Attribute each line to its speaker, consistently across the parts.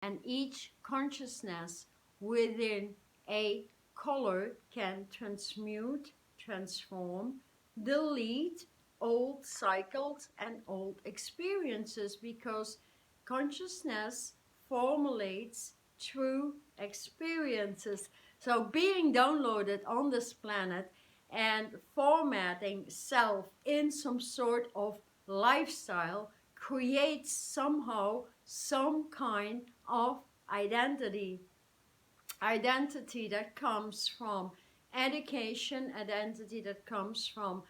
Speaker 1: and each consciousness within a color can transmute, transform, delete old cycles and old experiences, because consciousness formulates true experiences. So being downloaded on this planet and formatting self in some sort of lifestyle creates somehow some kind of identity. Identity that comes from education, identity that comes from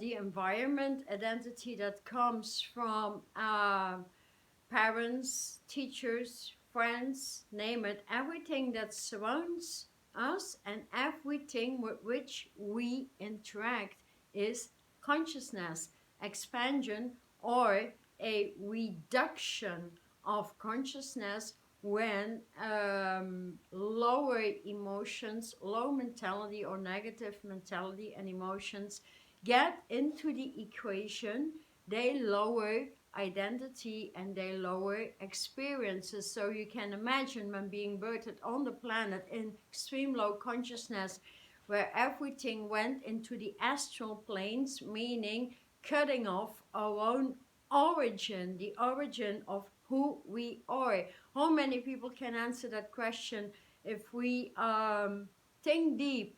Speaker 1: the environment, identity that comes from parents, teachers, friends, name it, everything that surrounds us and everything with which we interact is consciousness, expansion, or a reduction of consciousness when lower emotions, low mentality or negative mentality and emotions get into the equation. They lower identity and they lower experiences. So you can imagine when being birthed on the planet in extreme low consciousness, where everything went into the astral planes, meaning cutting off our own origin, the origin of who we are. How many people can answer that question if we think deep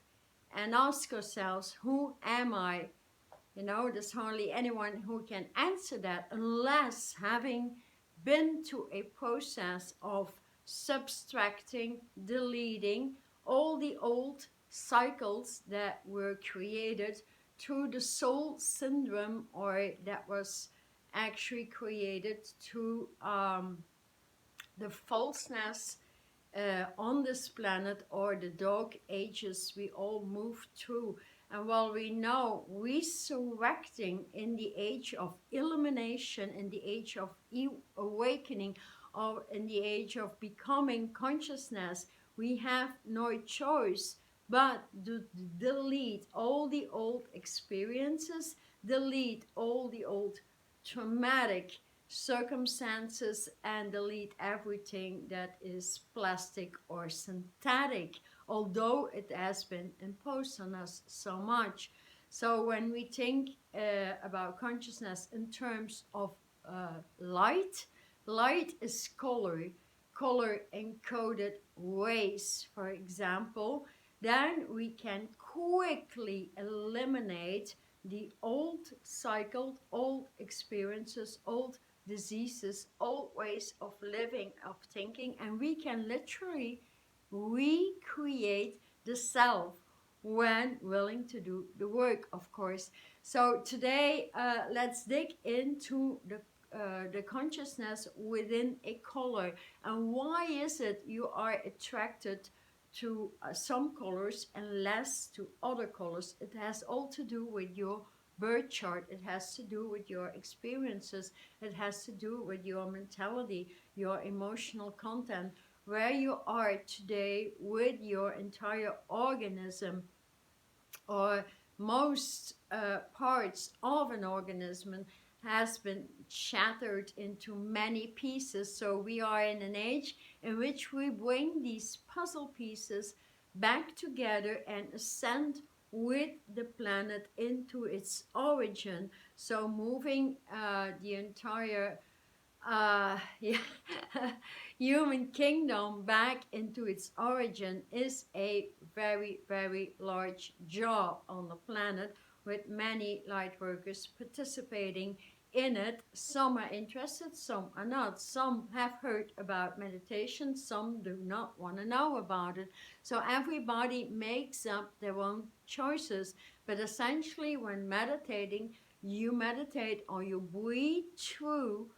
Speaker 1: and ask ourselves, who am I? You know, there's hardly anyone who can answer that unless having been to a process of subtracting, deleting all the old cycles that were created through the soul syndrome, or that was actually created through the falseness on this planet, or the dark ages we all moved through. And while we know resurrecting in the age of illumination, in the age of awakening, or in the age of becoming consciousness, we have no choice but to delete all the old experiences, delete all the old traumatic circumstances, and delete everything that is plastic or synthetic, although it has been imposed on us so much. So when we think about consciousness in terms of light, light is color, color encoded rays, for example, then we can quickly eliminate the old cycled, old experiences, old diseases, old ways of living, of thinking, and we can literally recreate the self when willing to do the work, of course. So today, let's dig into the consciousness within a color, and why is it you are attracted to some colors and less to other colors. It has all to do with your birth chart. It has to do with your experiences. It has to do with your mentality, your emotional content, where you are today with your entire organism, or most parts of an organism has been shattered into many pieces. So we are in an age in which we bring these puzzle pieces back together and ascend with the planet into its origin. So moving the entire yeah, human kingdom back into its origin is a very, very large job on the planet, with many light workers participating in it. Some are interested, some are not. Some have heard about meditation, some do not want to know about it. So everybody makes up their own choices. But essentially, when meditating, you meditate or you breathe through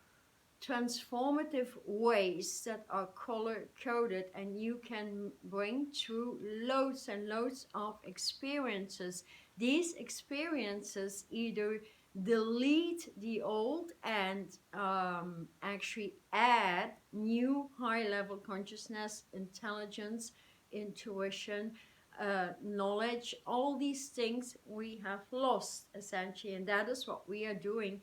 Speaker 1: transformative ways that are color coded, and you can bring through loads and loads of experiences. These experiences either delete the old and actually add new high level consciousness, intelligence, intuition, knowledge, all these things we have lost essentially, and that is what we are doing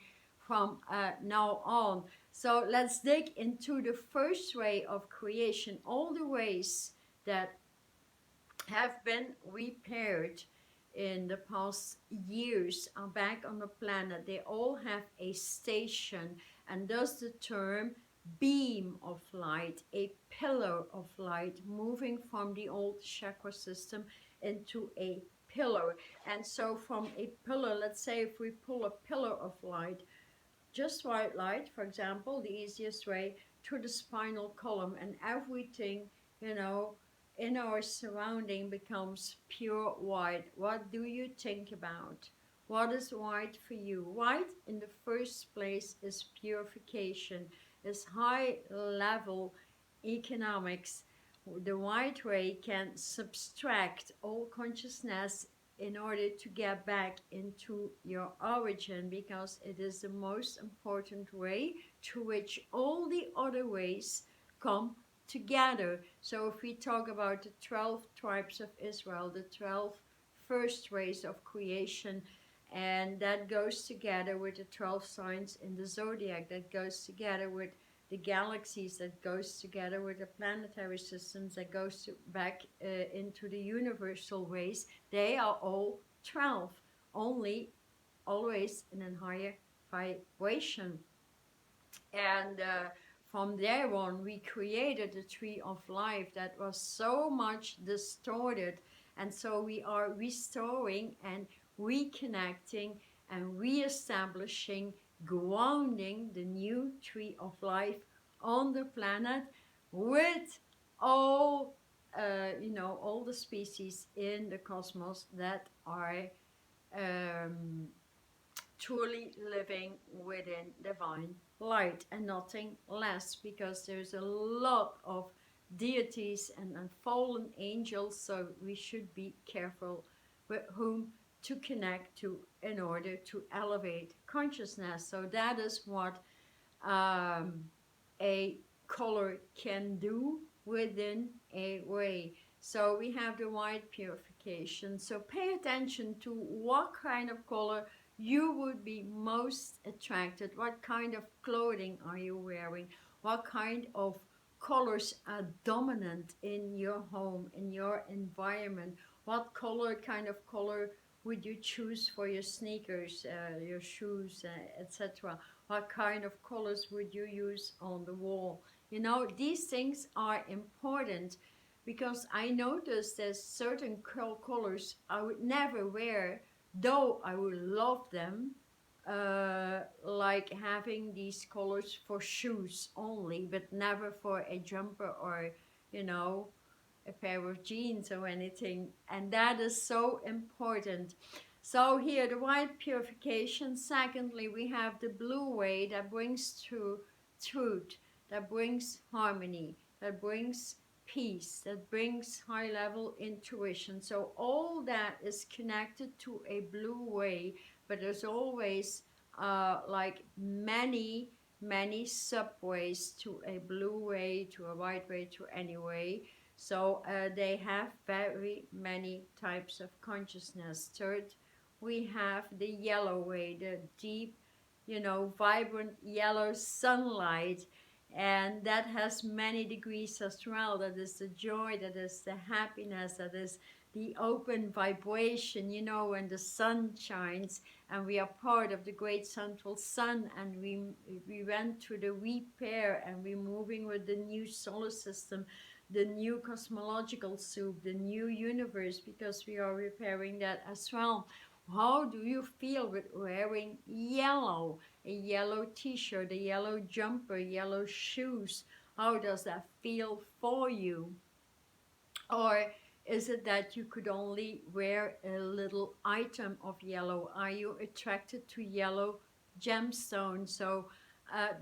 Speaker 1: from now on. So let's dig into the first way of creation, all the ways that have been repaired in the past years are back on the planet. They all have a station, and thus the term beam of light, a pillar of light moving from the old chakra system into a pillar. And so from a pillar, let's say if we pull a pillar of light, just white light, for example, the easiest way, to the spinal column, and everything, you know, in our surrounding becomes pure white. What do you think about? What is white for you? White, in the first place, is purification, is high level economics. The white ray can subtract all consciousness in order to get back into your origin, because it is the most important way to which all the other ways come together. So if we talk about the 12 tribes of Israel, the 12 first ways of creation, and that goes together with the 12 signs in the zodiac, that goes together with the galaxies, that goes together with the planetary systems, that goes back into the universal ways. They are all 12, only always in a higher vibration. And from there on, we created the tree of life that was so much distorted. And so we are restoring and reconnecting and reestablishing, grounding the new tree of life on the planet with all, all the species in the cosmos that are truly living within divine light and nothing less, because there's a lot of deities and fallen angels, so we should be careful with whom to connect to in order to elevate consciousness. So that is what a color can do within a way. So we have the white purification. So pay attention to what kind of color you would be most attracted. What kind of clothing are you wearing? What kind of colors are dominant in your home, in your environment? What kind of color would you choose for your sneakers, your shoes, etc.? What kind of colors would you use on the wall? You know, these things are important, because I noticed there's certain colors I would never wear, though I would love them, like having these colors for shoes only, but never for a jumper or, you know, a pair of jeans or anything. And that is so important. So here, the white purification. Secondly, we have the blue way that brings truth, that brings harmony, that brings peace, that brings high level intuition. So all that is connected to a blue way, but there's always like many subways to a blue way, to a white way, to any way. So they have very many types of consciousness. Third, we have the yellow way, the deep, you know, vibrant yellow sunlight. And that has many degrees as well. That is the joy, that is the happiness, that is the open vibration, you know, when the sun shines and we are part of the great central sun, and we went through the repair, and we're moving with the new solar system, the new cosmological soup, the new universe, because we are repairing that as well. How do you feel with wearing yellow? A yellow t-shirt, a yellow jumper, yellow shoes? How does that feel for you? Or is it that you could only wear a little item of yellow? Are you attracted to yellow gemstones? So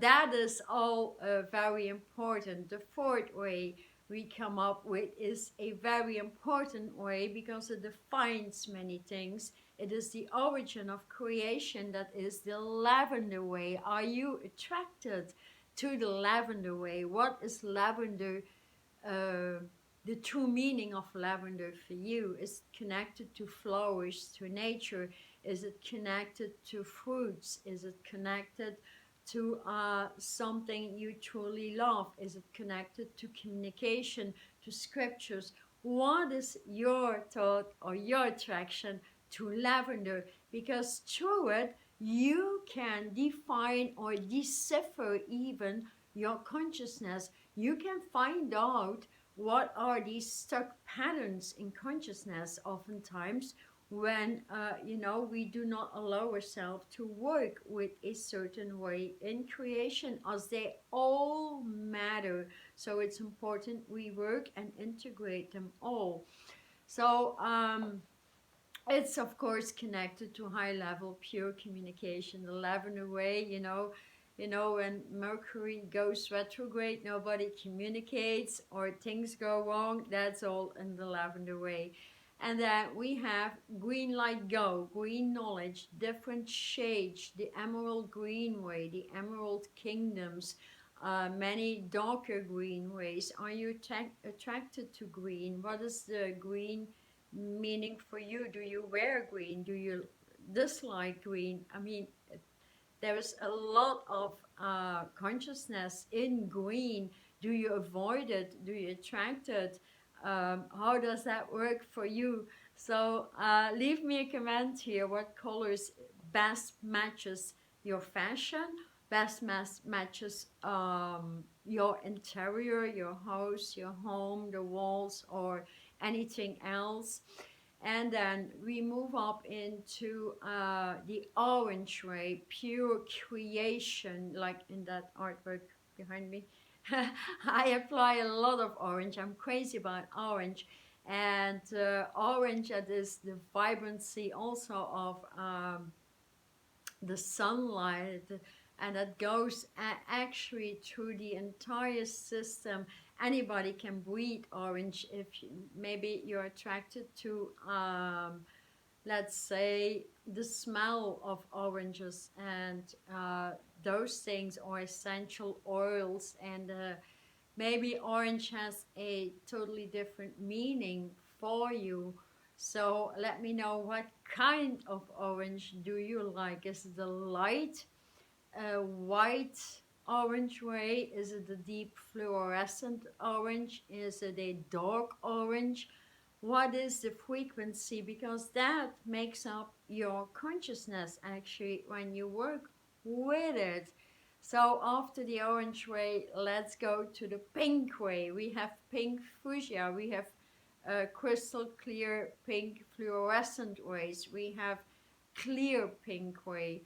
Speaker 1: that is all very important. The fourth way we come up with is a very important way, because it defines many things. It is the origin of creation, that is the lavender way. Are you attracted to the lavender way? What is lavender? The true meaning of lavender for you is connected to flowers, to nature. Is it connected to fruits? Is it connected to something you truly love? Is it connected to communication, to scriptures? What is your thought or your attraction to lavender? Because through it, you can define or decipher even your consciousness. You can find out what are these stuck patterns in consciousness oftentimes when we do not allow ourselves to work with a certain way in creation, as they all matter. So it's important we work and integrate them all. So it's of course connected to high level pure communication, the lavender way. When Mercury goes retrograde, nobody communicates or things go wrong. That's all in the lavender way. And then we have green light go, green knowledge, different shades, the emerald green way, the emerald kingdoms, many darker green ways. Are you attracted to green? What is the green meaning for you? Do you wear green? Do you dislike green? I mean, there's a lot of consciousness in green. Do you avoid it? Do you attract it? How does that work for you? So leave me a comment here. What colors best matches your fashion? Best matches your interior, your house, your home, the walls, or anything else? And then we move up into the orange ray, pure creation, like in that artwork behind me. I apply a lot of orange. I'm crazy about orange. And orange, that is the vibrancy also of the sunlight, and that goes actually through the entire system. Anybody can breathe orange. If maybe you're attracted to let's say the smell of oranges, and those things are essential oils, and maybe orange has a totally different meaning for you. So let me know, what kind of orange do you like? Is it the light white orange way? Is it the deep fluorescent orange? Is it a dark orange? What is the frequency? Because that makes up your consciousness actually when you work with it. So after the orange way, let's go to the pink way. We have pink fuchsia, we have crystal clear pink fluorescent ways, we have clear pink way.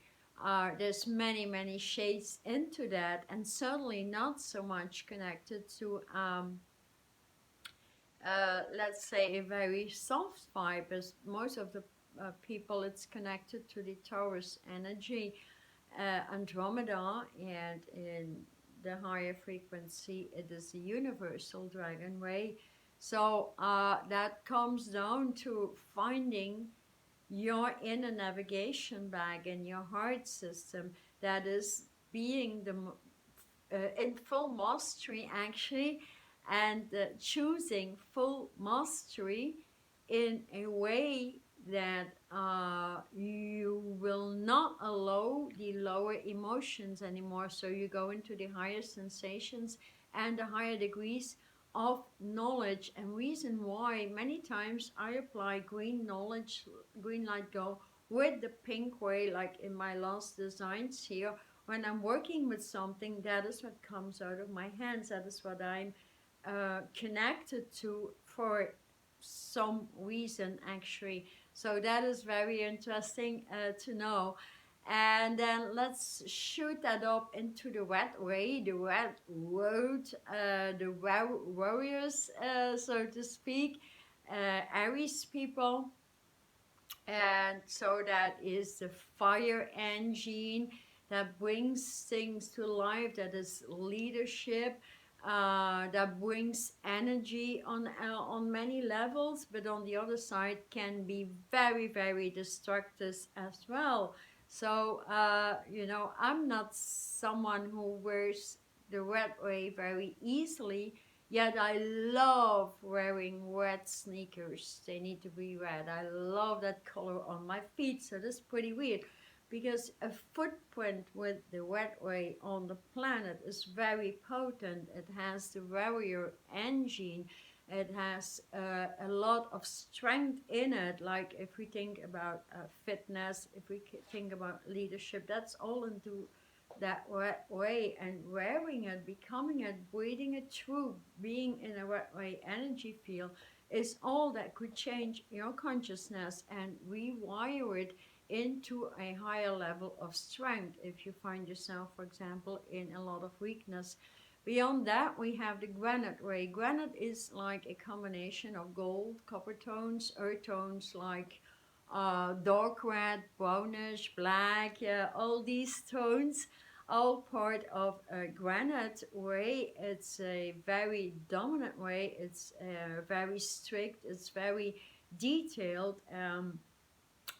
Speaker 1: There's many shades into that, and certainly not so much connected to let's say a very soft vibe, as most of the people, it's connected to the Taurus energy, Andromeda, and in the higher frequency it is the universal dragon way. So that comes down to finding your inner navigation bag in your heart system, that is being the in full mastery actually, and choosing full mastery in a way that you will not allow the lower emotions anymore. So you go into the higher sensations and the higher degrees of knowledge. And reason why many times I apply green knowledge, green light go, with the pink way, like in my last designs here. When I'm working with something, that is what comes out of my hands. That is what I'm connected to for some reason actually. So that is very interesting to know. And then let's shoot that up into the red way, the red road, the warriors, so to speak, Aries people. And so that is the fire engine that brings things to life, that is leadership, that brings energy on many levels, but on the other side can be very destructive as well. So I'm not someone who wears the red way very easily. Yet I love wearing red sneakers. They need to be red. I love that color on my feet. So that's pretty weird, because a footprint with the red ray on the planet is very potent. It has the warrior engine. It has a lot of strength in it. Like if we think about fitness, if we think about leadership, that's all into that way. And wearing it, becoming it, breathing it through, being in a red ray energy field is all that could change your consciousness and rewire it into a higher level of strength if you find yourself, for example, in a lot of weakness. Beyond that, we have the granite ray. Granite is like a combination of gold, copper tones, earth tones like dark red, brownish, black, all these tones, all part of a granite ray. It's a very dominant ray. It's very strict. It's very detailed.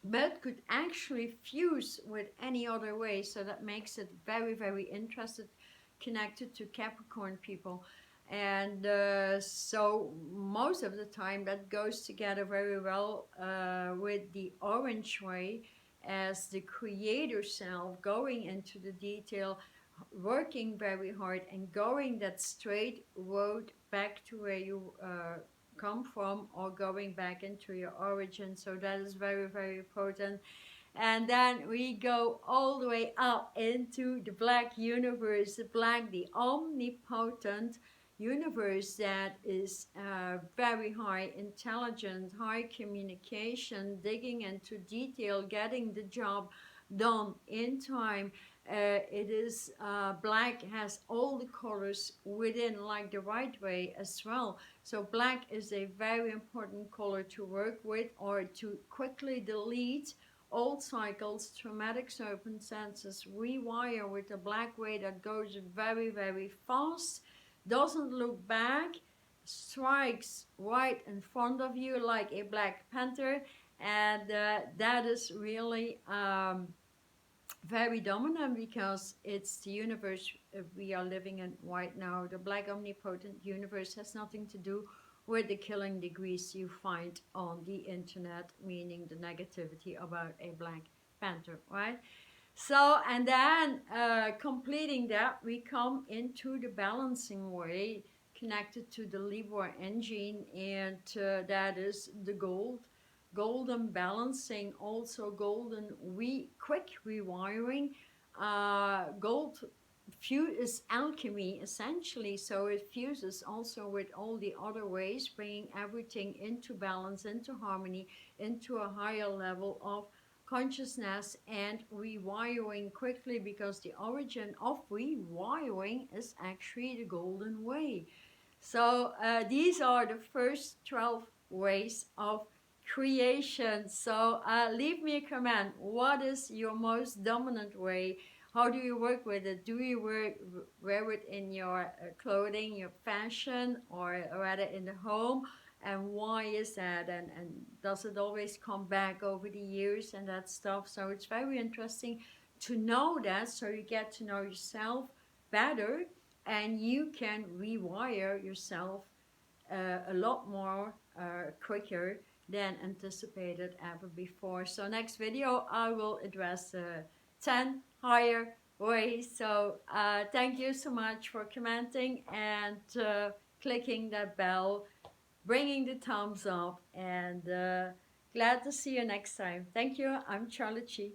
Speaker 1: But could actually fuse with any other way, so that makes it very, very interested, connected to Capricorn people. And so most of the time that goes together very well with the orange way, as the creator self going into the detail, working very hard and going that straight road back to where you come from, or going back into your origin. So that is very, very important. And then we go all the way up into the black universe, the black, the omnipotent universe, that is very high intelligence, high communication, digging into detail, getting the job done in time. It is black, has all the colors within, like the right way as well. So black is a very important color to work with, or to quickly delete old cycles, traumatic circumstances, rewire with the black way that goes very, very fast, doesn't look back, strikes right in front of you like a Black Panther. And that is really very dominant, because it's the universe we are living in right now. The black omnipotent universe has nothing to do with the killing degrees you find on the internet, meaning the negativity about a Black Panther, right? So, and then completing that, we come into the balancing way, connected to the Libra engine, and that is the golden balancing, also golden quick rewiring. Gold is alchemy essentially, so it fuses also with all the other ways, bringing everything into balance, into harmony, into a higher level of consciousness, and rewiring quickly, because the origin of rewiring is actually the golden way. So these are the first 12 ways of creation. So leave me a comment. What is your most dominant way? How do you work with it? Do you wear it in your clothing, your fashion, or rather in the home? And why is that? And does it always come back over the years and that stuff? So it's very interesting to know that, so you get to know yourself better, and you can rewire yourself a lot more quicker than anticipated ever before. So next video I will address 10 higher ways. So thank you so much for commenting and clicking that bell, bringing the thumbs up, and glad to see you next time. Thank you. I'm Charlotte Chi.